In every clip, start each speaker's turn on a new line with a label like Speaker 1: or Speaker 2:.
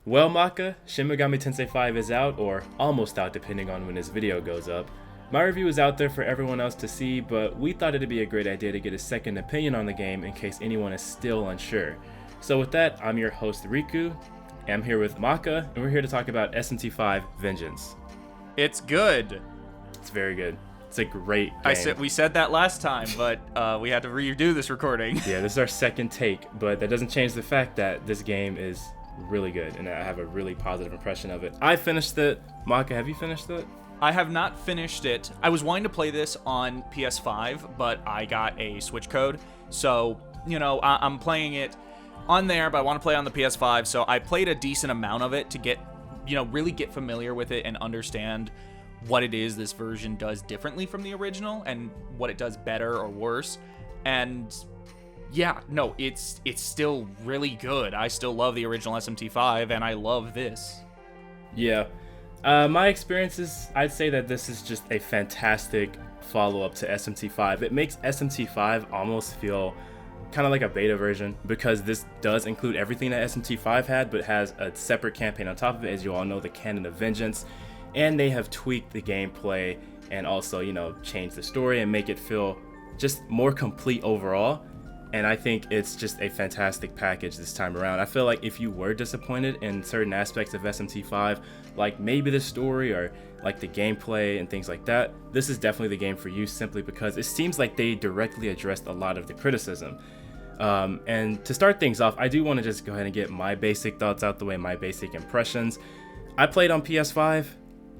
Speaker 1: Well, Maka, Shin Megami Tensei V is out, or almost out depending on when this video goes up. My review is out there for everyone else to see, but we thought it'd be a great idea to get a second opinion on the game in case anyone is still unsure. So with that, I'm your host Riku, and I'm here with Maka, and we're here to talk about SMT5 Vengeance.
Speaker 2: It's good.
Speaker 1: It's very good. It's a great game.
Speaker 2: We said that last time, but we had to redo this recording.
Speaker 1: Yeah, this is our second take, but that doesn't change the fact that this game is really good, and I have a really positive impression of it. I finished it. Maka, have you finished it?
Speaker 2: I have not finished it. I was wanting to play this on PS5, but I got a Switch code. So, I'm playing it on there, but I want to play on the PS5. So I played a decent amount of it to get, really get familiar with it and understand what it is this version does differently from the original and what it does better or worse. And yeah, no, it's still really good. I still love the original SMT5, and I love this.
Speaker 1: Yeah. My experiences, I'd say that this is just a fantastic follow-up to SMT5. It makes SMT5 almost feel kind of like a beta version, because this does include everything that SMT5 had, but has a separate campaign on top of it, as you all know, the Canon of Vengeance. And they have tweaked the gameplay and also, changed the story and make it feel just more complete overall. And I think it's just a fantastic package this time around. I feel like if you were disappointed in certain aspects of SMT5, like maybe the story or like the gameplay and things like that, this is definitely the game for you, simply because it seems like they directly addressed a lot of the criticism. And to start things off, I do want to just go ahead and get my basic thoughts out the way, my basic impressions. I played on PS5,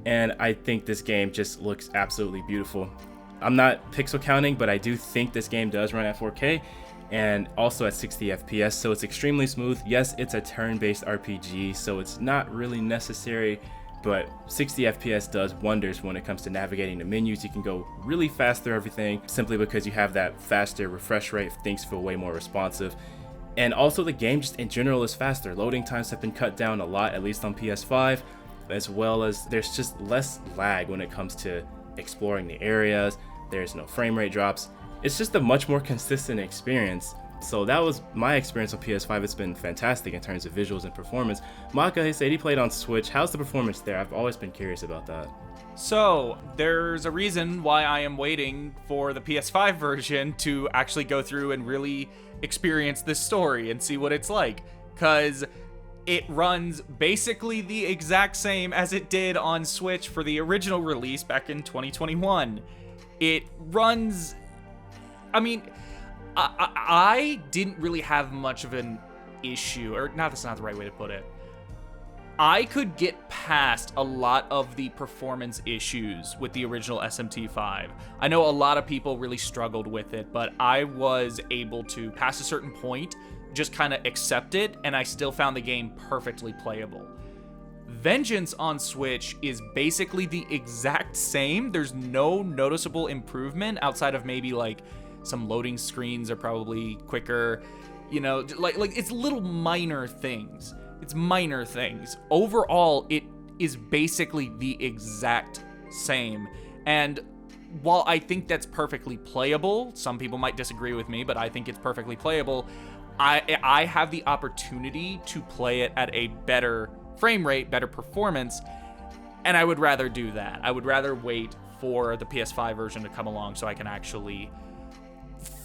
Speaker 1: and I think this game just looks absolutely beautiful. I'm not pixel counting, but I do think this game does run at 4K. And also at 60 FPS, so it's extremely smooth. Yes, it's a turn-based RPG, so it's not really necessary, but 60 FPS does wonders when it comes to navigating the menus. You can go really fast through everything simply because you have that faster refresh rate. Things feel way more responsive. And also the game just in general is faster. Loading times have been cut down a lot, at least on PS5, as well as there's just less lag when it comes to exploring the areas. There's no frame rate drops. It's just a much more consistent experience. So that was my experience on PS5. It's been fantastic in terms of visuals and performance. Maka, he said he played on Switch. How's the performance there? I've always been curious about that.
Speaker 2: So there's a reason why I am waiting for the PS5 version to actually go through and really experience this story and see what it's like. Because it runs basically the exact same as it did on Switch for the original release back in 2021. It runs... I didn't really have much of an issue, or not, that's not the right way to put it. I could get past a lot of the performance issues with the original SMT5. I know a lot of people really struggled with it, but I was able to, past a certain point, just kind of accept it, and I still found the game perfectly playable. Vengeance on Switch is basically the exact same. There's no noticeable improvement outside of maybe like some loading screens are probably quicker, like it's little minor things. It's minor things. Overall, it is basically the exact same. And while I think that's perfectly playable, some people might disagree with me, but I think it's perfectly playable. I have the opportunity to play it at a better frame rate, better performance, and I would rather do that. I would rather wait for the PS5 version to come along so I can actually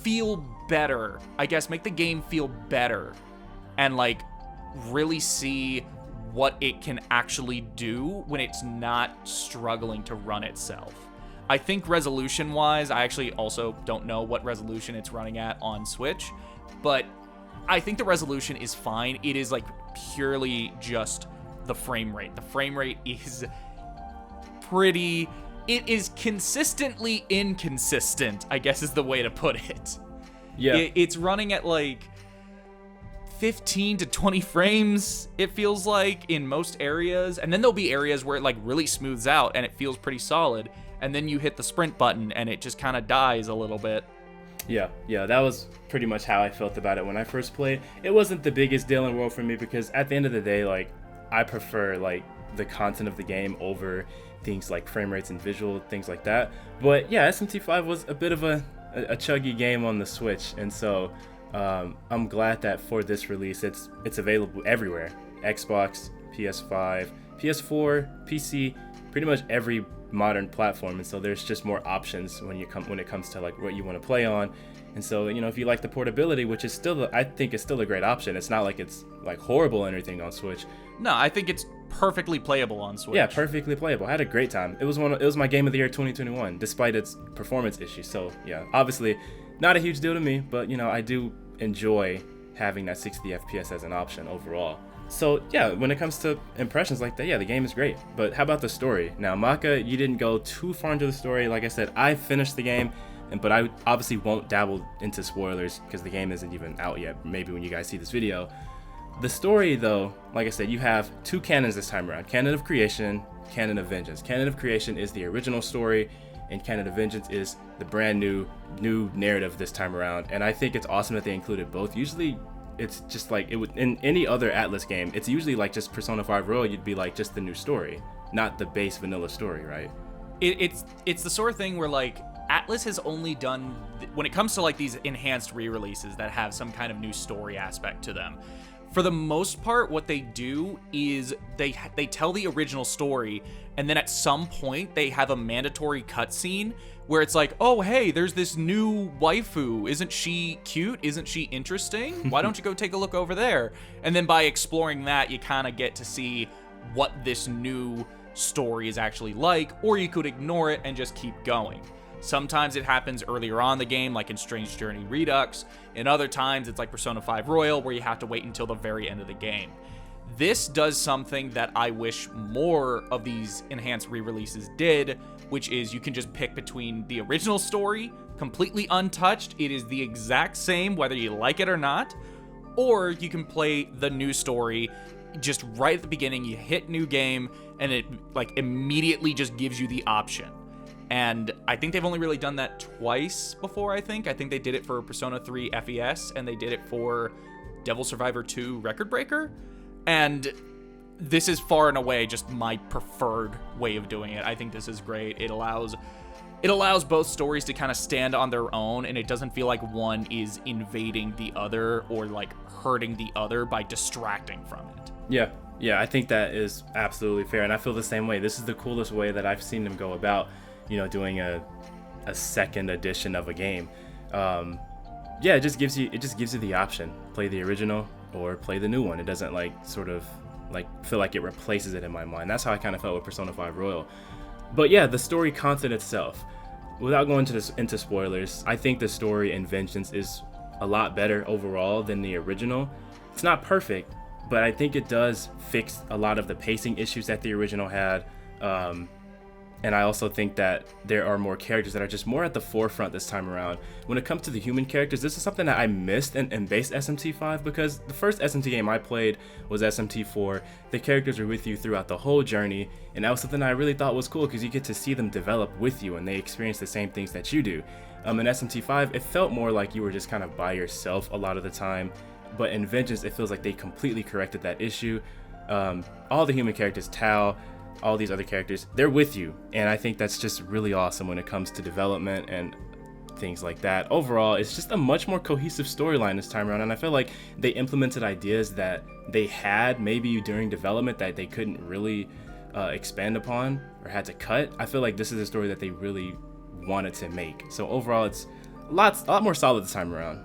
Speaker 2: feel better, I guess, make the game feel better, and like really see what it can actually do when it's not struggling to run itself. I think resolution wise, I actually also don't know what resolution it's running at on Switch, but I think the resolution is fine. It is like purely just the frame rate. The frame rate is it is consistently inconsistent, I guess is the way to put it.
Speaker 1: Yeah.
Speaker 2: It's running at like 15 to 20 frames, it feels like, in most areas. And then there'll be areas where it like really smooths out and it feels pretty solid. And then you hit the sprint button and it just kind of dies a little bit.
Speaker 1: Yeah, that was pretty much how I felt about it when I first played. It wasn't the biggest deal in the world for me, because at the end of the day, like, I prefer like the content of the game over things like frame rates and visual things like that. But yeah, SMT5 was a bit of a chuggy game on the Switch, and so I'm glad that for this release it's available everywhere: Xbox, PS5, PS4, PC, pretty much every modern platform. And so there's just more options when it comes to like what you want to play on. And so, if you like the portability, which is still, I think it's still a great option. It's not like it's like horrible or anything on Switch.
Speaker 2: No, I think it's perfectly playable on Switch.
Speaker 1: Yeah, perfectly playable. I had a great time. It was my game of the year 2021, despite its performance issues. So yeah, obviously not a huge deal to me, but I do enjoy having that 60 FPS as an option overall. So yeah, when it comes to impressions like that, yeah, the game is great. But how about the story? Now, Maka, you didn't go too far into the story. Like I said, I finished the game, but I obviously won't dabble into spoilers because the game isn't even out yet, maybe when you guys see this video. The story, though, like I said, you have two canons this time around. Canon of Creation, Canon of Vengeance. Canon of Creation is the original story, and Canon of Vengeance is the brand new narrative this time around. And I think it's awesome that they included both. Usually, it's just like, in any other Atlus game, it's usually like just Persona 5 Royal, you'd be like just the new story, not the base vanilla story, right?
Speaker 2: It's the sort of thing where like Atlus has only done, when it comes to like these enhanced re-releases that have some kind of new story aspect to them, for the most part, what they do is they tell the original story, and then at some point they have a mandatory cutscene where it's like, oh hey, there's this new waifu. Isn't she cute? Isn't she interesting? Why don't you go take a look over there? And then by exploring that, you kind of get to see what this new story is actually like, or you could ignore it and just keep going. Sometimes it happens earlier on in the game, like in Strange Journey Redux. In other times, it's like Persona 5 Royal, where you have to wait until the very end of the game. This does something that I wish more of these enhanced re-releases did, which is you can just pick between the original story, completely untouched. It is the exact same whether you like it or not, or you can play the new story just right at the beginning. You hit new game, and it like immediately just gives you the option. And I think they've only really done that twice before, I think. I think they did it for Persona 3 FES, and they did it for Devil Survivor 2 Record Breaker. And this is far and away just my preferred way of doing it. I think this is great. It allows both stories to kind of stand on their own, and it doesn't feel like one is invading the other or like hurting the other by distracting from it.
Speaker 1: Yeah, I think that is absolutely fair, and I feel the same way. This is the coolest way that I've seen them go about doing a second edition of a game. It just gives you the option. Play the original or play the new one. It doesn't sort of feel like it replaces it in my mind. That's how I kind of felt with Persona 5 Royal. But yeah, the story content itself, without going into spoilers, I think the story in Vengeance is a lot better overall than the original. It's not perfect, but I think it does fix a lot of the pacing issues that the original had. And I also think that there are more characters that are just more at the forefront this time around. When it comes to the human characters, this is something that I missed in base SMT5, because the first SMT game I played was SMT4. The characters are with you throughout the whole journey, and that was something I really thought was cool, because you get to see them develop with you and they experience the same things that you do. In SMT5, it felt more like you were just kind of by yourself a lot of the time, but in Vengeance, it feels like they completely corrected that issue. All the human characters, Tao, all these other characters, they're with you, and I think that's just really awesome when it comes to development and things like that. Overall, it's just a much more cohesive storyline this time around, and I feel like they implemented ideas that they had maybe during development that they couldn't really expand upon or had to cut. I feel like this is a story that they really wanted to make. So overall, it's a lot more solid this time around.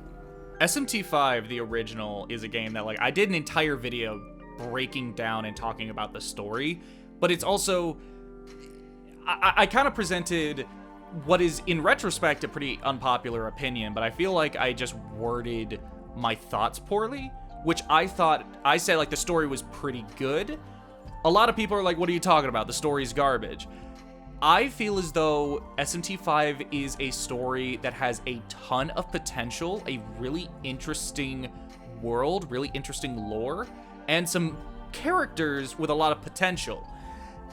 Speaker 2: SMT5, the original, is a game that I did an entire video breaking down and talking about the story. But it's also, I kind of presented what is, in retrospect, a pretty unpopular opinion, but I feel like I just worded my thoughts poorly, which I said the story was pretty good. A lot of people are like, what are you talking about? The story's garbage. I feel as though SMT5 is a story that has a ton of potential, a really interesting world, really interesting lore, and some characters with a lot of potential.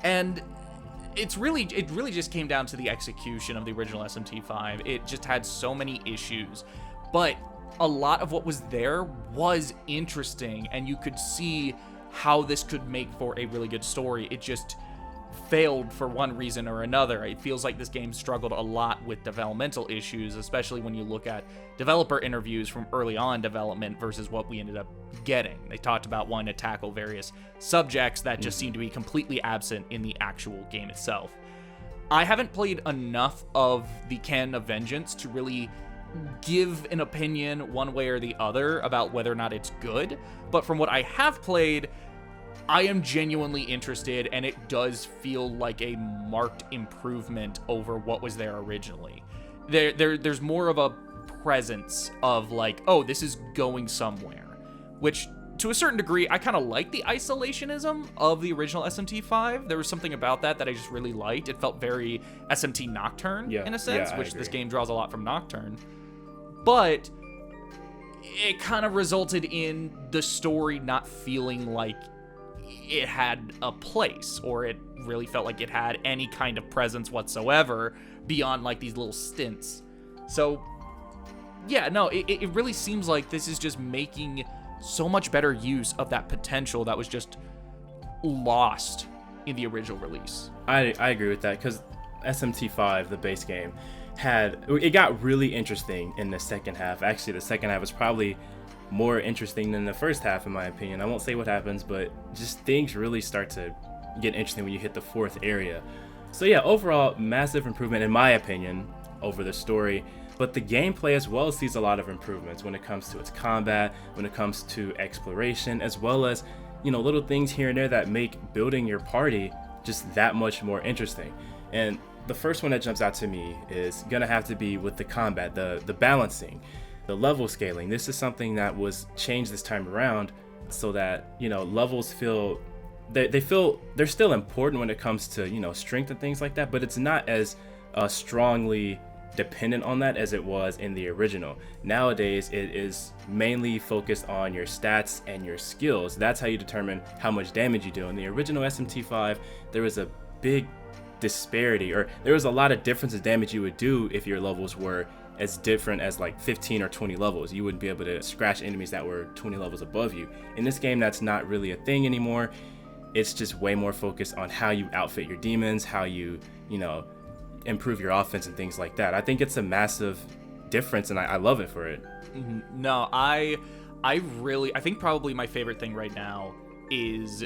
Speaker 2: And it really just came down to the execution of the original SMT5. It just had so many issues, but a lot of what was there was interesting, and you could see how this could make for a really good story. It just failed for one reason or another. It feels like this game struggled a lot with developmental issues, especially when you look at developer interviews from early on development versus what we ended up getting. They talked about wanting to tackle various subjects that just seem to be completely absent in the actual game itself. I haven't played enough of the Canon of Vengeance to really give an opinion one way or the other about whether or not it's good, but from what I have played, I am genuinely interested, and it does feel like a marked improvement over what was there originally. There's more of a presence of like, oh, this is going somewhere, which to a certain degree, I kind of like the isolationism of the original SMT5. There was something about that I just really liked. It felt very SMT Nocturne in a sense, which this game draws a lot from Nocturne. But it kind of resulted in the story not feeling like it had a place, or it really felt like it had any kind of presence whatsoever beyond like these little stints. So yeah, no, it really seems like this is just making so much better use of that potential that was just lost in the original release.
Speaker 1: I agree with that, because SMT5, the base game, it got really interesting in the second half. Actually, the second half was probably more interesting than the first half, in my opinion. I won't say what happens, but just things really start to get interesting when you hit the fourth area. So yeah, overall, massive improvement in my opinion over the story, but the gameplay as well sees a lot of improvements when it comes to its combat, when it comes to exploration, as well as, you know, little things here and there that make building your party just that much more interesting. And the first one that jumps out to me is gonna have to be with the combat, the balancing, the level scaling. This is something that was changed this time around so that, you know, levels feel they're still important when it comes to, you know, strength and things like that, but it's not as strongly dependent on that as it was in the original. Nowadays, it is mainly focused on your stats and your skills. That's how you determine how much damage you do. In the original SMT5, there was a big disparity, or there was a lot of difference in damage you would do if your levels were as different as like 15 or 20 levels. You wouldn't be able to scratch enemies that were 20 levels above you. In this game, that's not really a thing anymore. It's just way more focused on how you outfit your demons, how you know, improve your offense and things like that. I think it's a massive difference, and I love it for it.
Speaker 2: No, I think probably my favorite thing right now is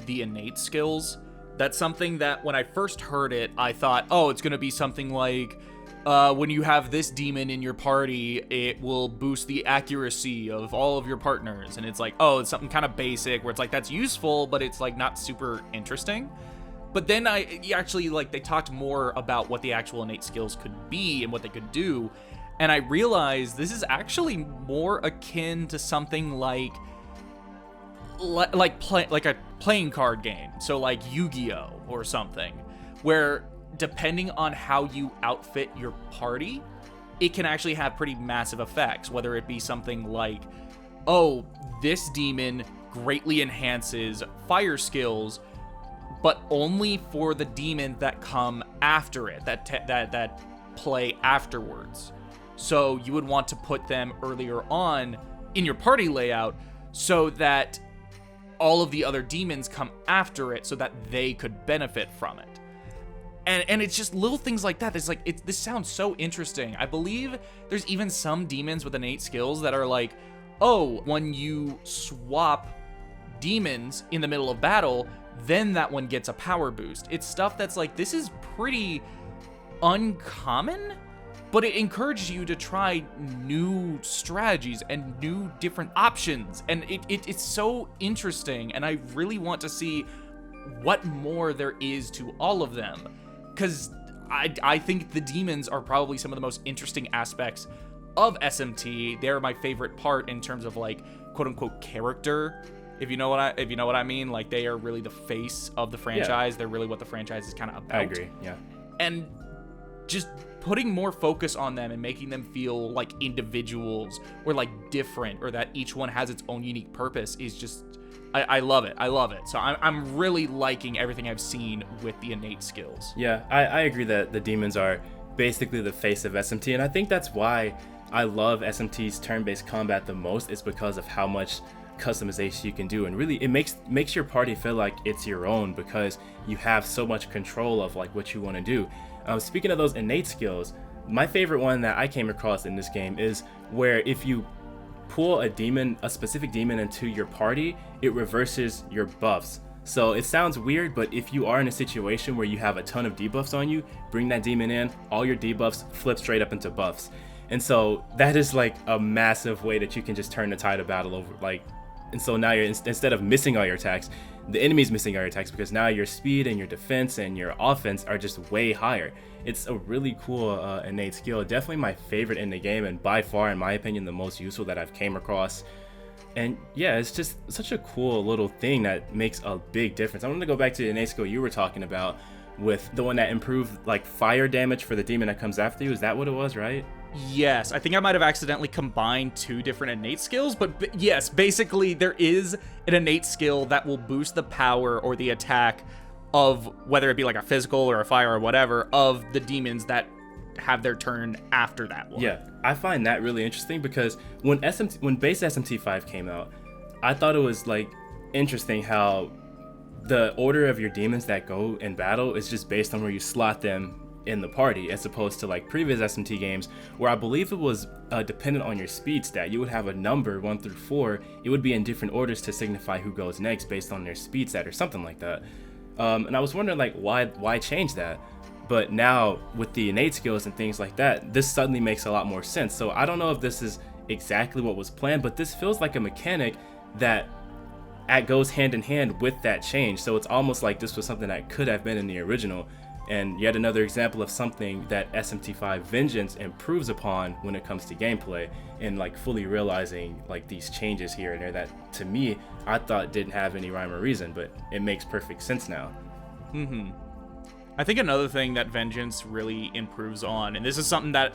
Speaker 2: the innate skills. That's something that when I first heard it, I thought, oh, it's going to be something like, when you have this demon in your party, it will boost the accuracy of all of your partners. And it's like, oh, it's something kind of basic where it's like, that's useful, but it's like not super interesting. But then they talked more about what the actual innate skills could be and what they could do. And I realized this is actually more akin to something like a playing card game. So like Yu-Gi-Oh! Or something, where depending on how you outfit your party, it can actually have pretty massive effects, whether it be something like, oh, this demon greatly enhances fire skills, but only for the demons that come after it, that play afterwards. So you would want to put them earlier on in your party layout so that all of the other demons come after it so that they could benefit from it. And it's just little things like that. It's like, this sounds so interesting. I believe there's even some demons with innate skills that are like, oh, when you swap demons in the middle of battle, then that one gets a power boost. It's stuff that's like, this is pretty uncommon, but it encourages you to try new strategies and new different options. And it's so interesting, and I really want to see what more there is to all of them. Because I think the demons are probably some of the most interesting aspects of SMT. They're my favorite part in terms of like quote unquote character. If you know what I mean, like they are really the face of the franchise. Yeah. They're really what the franchise is kind of about.
Speaker 1: I agree. Yeah.
Speaker 2: And just putting more focus on them and making them feel like individuals or like different, or that each one has its own unique purpose is just, I love it. I love it. So I'm really liking everything I've seen with the innate skills.
Speaker 1: Yeah, I agree that the demons are basically the face of SMT, and I think that's why I love SMT's turn-based combat the most, is because of how much customization you can do, and really it makes your party feel like it's your own because you have so much control of like what you want to do. Speaking of those innate skills, my favorite one that I came across in this game is where if you pull a specific demon into your party, it reverses your buffs. So it sounds weird, but if you are in a situation where you have a ton of debuffs on you, bring that demon in, all your debuffs flip straight up into buffs. And so that is like a massive way that you can just turn the tide of battle over. Like, and so now you're instead of missing all your attacks, the enemy's missing all your attacks because now your speed and your defense and your offense are just way higher. It's a really cool innate skill. Definitely my favorite in the game, and by far, in my opinion, the most useful that I've came across. And yeah, it's just such a cool little thing that makes a big difference. I want to go back to the innate skill you were talking about with the one that improved like fire damage for the demon that comes after you. Is that what it was, right?
Speaker 2: Yes, I think I might have accidentally combined two different innate skills, but yes, basically there is an innate skill that will boost the power or the attack of, whether it be like a physical or a fire or whatever, of the demons that have their turn after that one.
Speaker 1: Yeah, I find that really interesting because when base SMT5 came out, I thought it was like interesting how the order of your demons that go in battle is just based on where you slot them in the party, as opposed to like previous SMT games where I believe it was dependent on your speed stat. You would have a number 1 through 4. It would be in different orders to signify who goes next based on their speed stat or something like that. And I was wondering like why change that? But now with the innate skills and things like that, this suddenly makes a lot more sense. So I don't know if this is exactly what was planned, but this feels like a mechanic that goes hand in hand with that change. So it's almost like this was something that could have been in the original. And yet another example of something that SMT5 Vengeance improves upon when it comes to gameplay, and like fully realizing like these changes here and there that to me I thought didn't have any rhyme or reason, but it makes perfect sense now.
Speaker 2: I think another thing that Vengeance really improves on, and this is something that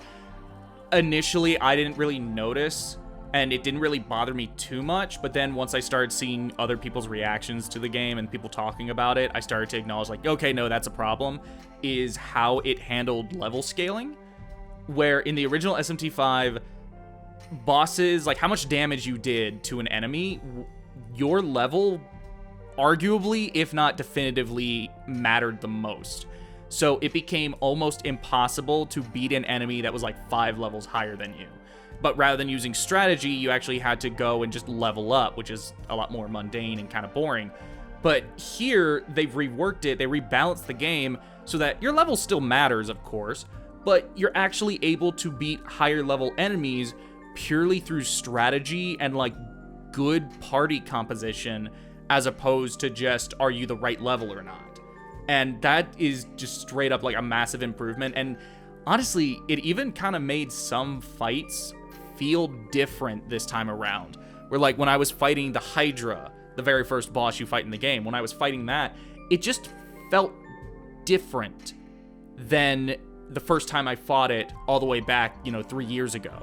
Speaker 2: initially I didn't really notice and it didn't really bother me too much, but then once I started seeing other people's reactions to the game and people talking about it, I started to acknowledge like, okay, no, that's a problem, is how it handled level scaling. Where in the original SMT5, bosses, like how much damage you did to an enemy, your level arguably, if not definitively, mattered the most. So it became almost impossible to beat an enemy that was like 5 levels higher than you. But rather than using strategy, you actually had to go and just level up, which is a lot more mundane and kind of boring. But here, they've reworked it, they rebalanced the game so that your level still matters, of course, but you're actually able to beat higher level enemies purely through strategy and like good party composition, as opposed to just, are you the right level or not? And that is just straight up like a massive improvement. And honestly, it even kind of made some fights feel different this time around. Where like when I was fighting the Hydra, the very first boss you fight in the game, when I was fighting that, it just felt different than the first time I fought it all the way back, 3 years ago.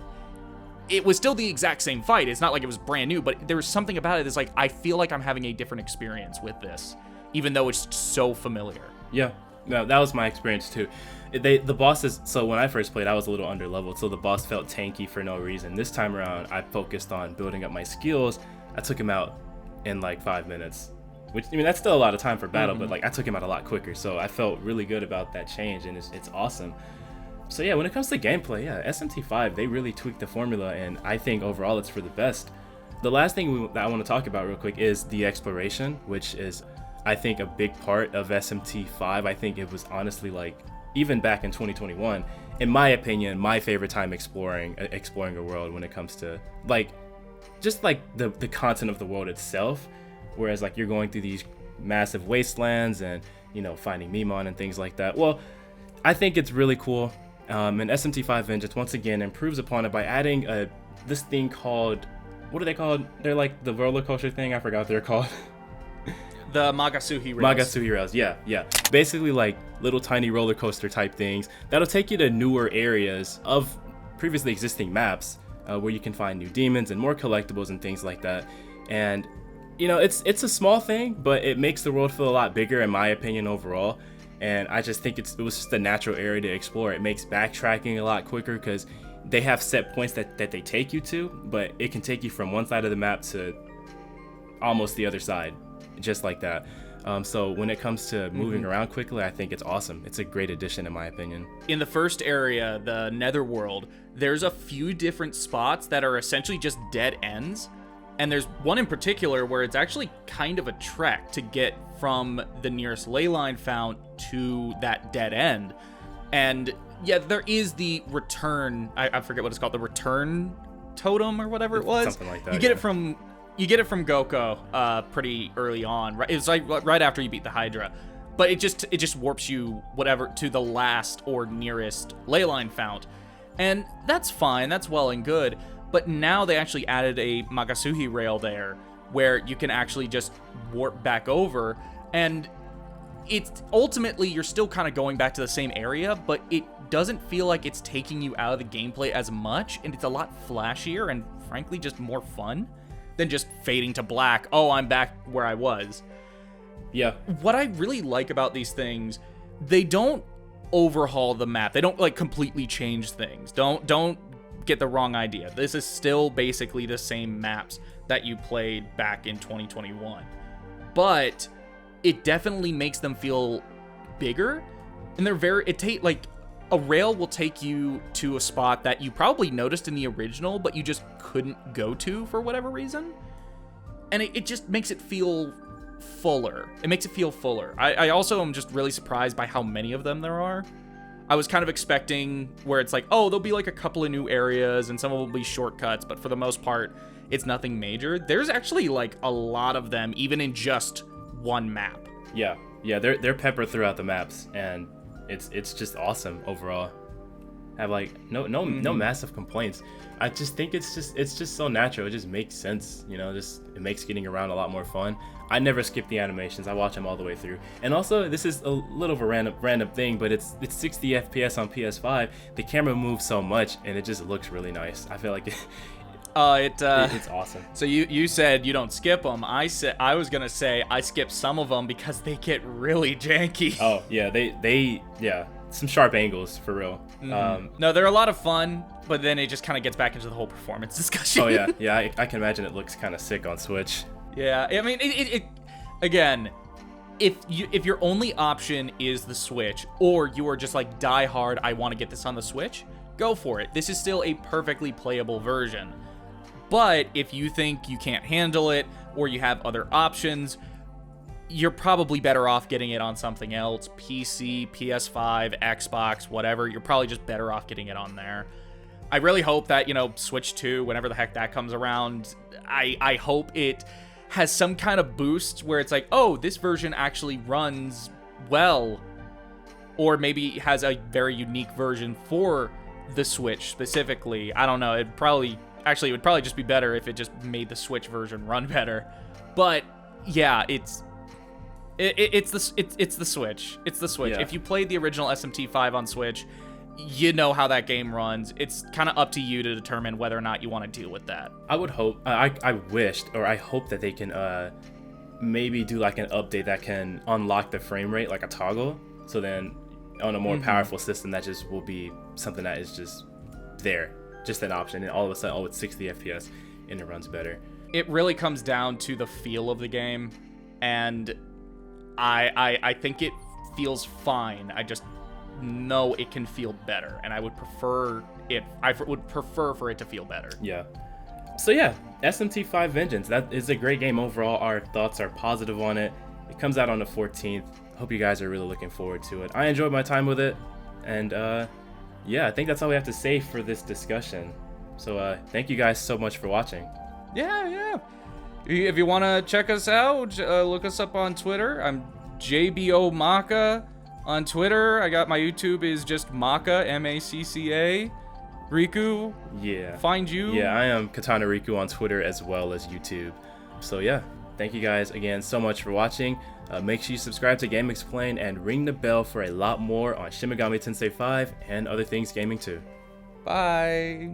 Speaker 2: It was still the exact same fight. It's not like it was brand new, but there was something about it that's like, I feel like I'm having a different experience with this, even though it's so familiar.
Speaker 1: Yeah, no, that was my experience too. The bosses, so when I first played, I was a little under leveled, so the boss felt tanky for no reason. This time around, I focused on building up my skills. I took him out in like 5 minutes, which, that's still a lot of time for battle, but like I took him out a lot quicker, so I felt really good about that change, and it's awesome. So yeah, when it comes to gameplay, yeah, SMT5, they really tweaked the formula, and I think overall it's for the best. The last thing that I want to talk about real quick is the exploration, which is, I think, a big part of SMT5. I think it was honestly like, even back in 2021, in my opinion, my favorite time exploring a world when it comes to like, just like the content of the world itself. Whereas like you're going through these massive wastelands and, finding Mimon and things like that. Well, I think it's really cool. And SMT5 Vengeance once again improves upon it by adding this thing called, what are they called? They're like the roller coaster thing. I forgot what they're called.
Speaker 2: The Magasuhi rails.
Speaker 1: Magasuhi rails, yeah. Basically like little tiny roller coaster type things that'll take you to newer areas of previously existing maps where you can find new demons and more collectibles and things like that. And, it's a small thing, but it makes the world feel a lot bigger in my opinion overall. And I just think it was just a natural area to explore. It makes backtracking a lot quicker because they have set points that they take you to, but it can take you from one side of the map to almost the other side, just like that. So when it comes to moving around quickly, I think it's awesome. It's a great addition in my opinion.
Speaker 2: In the first area, the Netherworld, there's a few different spots that are essentially just dead ends. And there's one in particular where it's actually kind of a trek to get from the nearest ley line fount to that dead end. And yeah, there is the return, I forget what it's called, the return totem or whatever it was.
Speaker 1: Something like that.
Speaker 2: You get it from Goko pretty early on. Right, it's like right after you beat the Hydra. But it just warps you whatever to the last or nearest ley line fount. And that's fine, that's well and good. But now they actually added a Magasuhi rail there where you can actually just warp back over. And it's ultimately, you're still kind of going back to the same area, but it doesn't feel like it's taking you out of the gameplay as much. And it's a lot flashier and frankly just more fun than just fading to black. Oh, I'm back where I was.
Speaker 1: Yeah.
Speaker 2: What I really like about these things, they don't overhaul the map. They don't like completely change things. Don't get the wrong idea. This is still basically the same maps that you played back in 2021. But it definitely makes them feel bigger. And they're like a rail will take you to a spot that you probably noticed in the original, but you just couldn't go to for whatever reason. And it just makes it feel fuller. It makes it feel fuller. I also am just really surprised by how many of them there are. I was kind of expecting where it's like, oh, there'll be like a couple of new areas and some of them will be shortcuts, but for the most part, it's nothing major. There's actually like a lot of them, even in just one map.
Speaker 1: Yeah, they're peppered throughout the maps, and it's just awesome overall. I have like no massive complaints. I just think it's just so natural. It just makes sense, just it makes getting around a lot more fun. I never skip the animations. I watch them all the way through. And also, this is a little of a random thing, but it's 60 FPS on PS5. The camera moves so much, and it just looks really nice. I feel like it's awesome.
Speaker 2: So you said you don't skip them. I was gonna say I skip some of them because they get really janky.
Speaker 1: Oh yeah, they some sharp angles for real.
Speaker 2: No, they're a lot of fun, but then it just kind of gets back into the whole performance discussion.
Speaker 1: Oh yeah. I can imagine it looks kind of sick on Switch.
Speaker 2: Yeah, I mean, it again, if your only option is the Switch, or you are just like die hard, I want to get this on the Switch, go for it. This is still a perfectly playable version. But if you think you can't handle it, or you have other options, you're probably better off getting it on something else. PC, PS5, Xbox, whatever. You're probably just better off getting it on there. I really hope that, Switch 2, whenever the heck that comes around, I hope it has some kind of boost where it's like, oh, this version actually runs well. Or maybe it has a very unique version for the Switch specifically. I don't know. It would probably just be better if it just made the Switch version run better. But yeah, it's the Switch. It's the Switch.
Speaker 1: Yeah.
Speaker 2: If you played the original SMT5 on Switch, you know how that game runs. It's kind of up to you to determine whether or not you want to deal with that.
Speaker 1: I would hope, I hope that they can maybe do like an update that can unlock the frame rate, like a toggle. So then on a more powerful system, that just will be something that is just there, just an option. And all of a sudden, it's 60 FPS and it runs better.
Speaker 2: It really comes down to the feel of the game. And I think it feels fine. I just know it can feel better, and I would prefer for it to feel better.
Speaker 1: Yeah. So yeah, SMT5 Vengeance, that is a great game overall. Our thoughts are positive on it. It comes out on the 14th. Hope you guys are really looking forward to it. I enjoyed my time with it, and yeah, I think that's all we have to say for this discussion. So thank you guys so much for watching.
Speaker 2: Yeah. If you want to check us out, look us up on Twitter. I'm JBO Maka on Twitter. I got my YouTube is just Maka, Macca. Riku,
Speaker 1: yeah.
Speaker 2: Find you.
Speaker 1: Yeah, I am Katana Riku on Twitter as well as YouTube. So yeah, thank you guys again so much for watching. Make sure you subscribe to GameXplain and ring the bell for a lot more on Shin Megami Tensei V and other things gaming too.
Speaker 2: Bye.